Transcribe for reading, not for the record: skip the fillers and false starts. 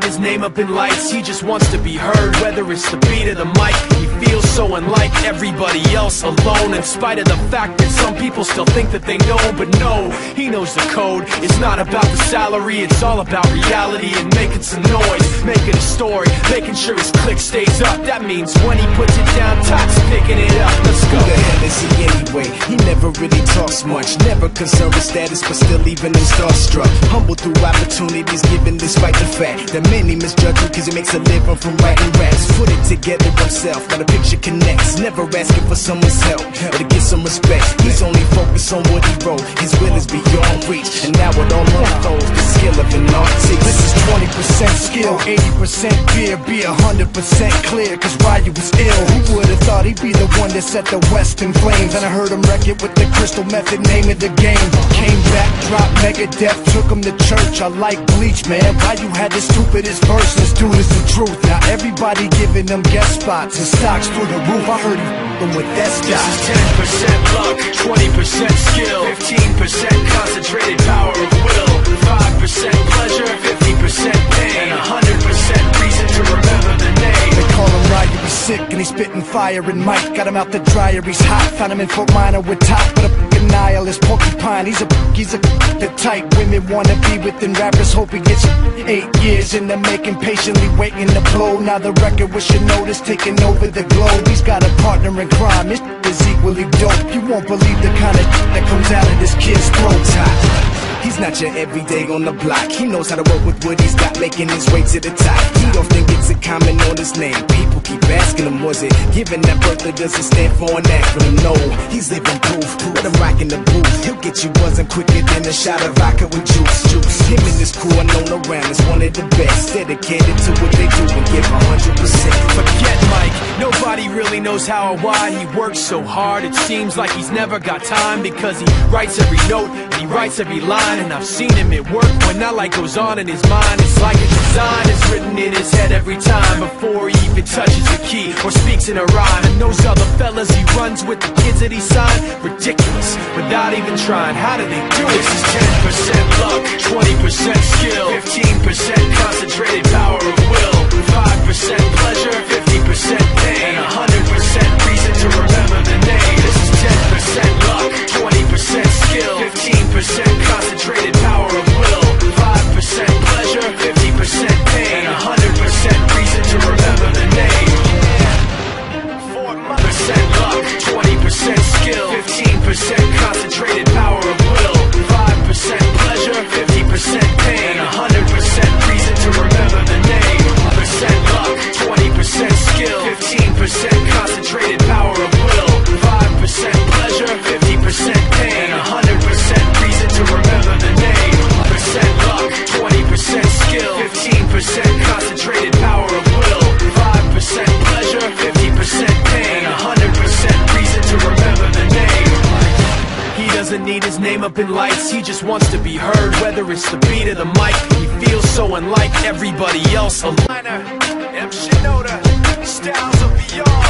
his name up in lights, he just wants to be heard. Whether it's the beat or the mic, he feels so unlike everybody else, alone. In spite of the fact that some people still think that they know, but no, he knows the code. It's not about the salary, it's all about reality and making some noise, making a story, making sure his click stays up. That means when he puts it down, Todd's picking it up. Let's go. Who the hell is he anyway? He never really talks much, never concerned with status, but still leaving him starstruck. Humble through opportunities given despite the fact that many misjudge him cause he makes a living from writing raps. Put it together himself, got a picture connects, never asking for someone's help or to get some respect. He's only focused on what he wrote, his will is beyond reach, and now it all unfolds, the skill of an artist. This is 20% skill, 80% fear, be 100% clear, cause Ryu was ill. Who would've thought he'd be the one that set the West in flames? And I heard him wreck it with the crystal method, name of the game. Came back, dropped Megadeth, took him to church. I like Bleach, man, Ryu had the stupidest verse. Let's do this the truth. Now everybody giving them guest spots and stocks through the roof. I heard he f***ing with that stock. This is 10% luck, 20% skill, 15% concentrated power of will, 5% pleasure, 50% pain, and 100% reason to remember the name. They call him Ryu, he's sick and he's spitting fire. And Mike got him out the dryer, he's hot. Found him in Fort Minor with top, but a f***ing nihilist porcupine. He's a the type women wanna be within rappers. Hope he gets 8 years in the making, patiently waiting to blow. Now the record with your notice taking over the globe. He's got a partner in crime, his is equally dope. You won't believe the kind of that comes out of this kid's throat. He's not your everyday on the block. He knows how to work with what he's got, making his way to the top. He often gets a comment on his name. People keep asking him, was it given that birth or does it stand for an acronym? No, he's living proof. Let him rock in the booth. He'll get you buzzing quicker than a shot of vodka with juice. Him and his crew are known around as one of the best, dedicated to what they do and give 100%. Forget Mike, nobody really knows how or why he works so hard. It seems like he's never got time, because he writes every note and he writes every line. And I've seen him at work when that light goes on in his mind. It's like a design is written in his head every time, before he even touches the key or speaks in a rhyme. And those other fellas he runs with, the kids that he signed, ridiculous, without even trying. How do they do it? This is 10% luck, 20% skill, 15% concentrated power of will, 5% pleasure, 50% pain, and 100% reason to remember the name. This is 10% luck, 20% skill, 15% concentrated power of will, 5% pleasure, 50% pain, and 100% reason to remember the name. 4% luck, 20% skill, 15% concentrated power of will, 5% pleasure, 50% pain, and 100% reason to remember the name. Percent luck, 20% skill, 15% concentrated power of will, 5% pleasure, 50% pain, and 100% reason to remember the name. Percent luck, 20% skill, 15% concentrated power of will, 5% pleasure, 50% pain, and 100% reason to remember the name. He doesn't need his name up in lights, he just wants to be heard. Whether it's the beat or the mic, he feels so unlike everybody else. M. Shinoda, styles of beyond.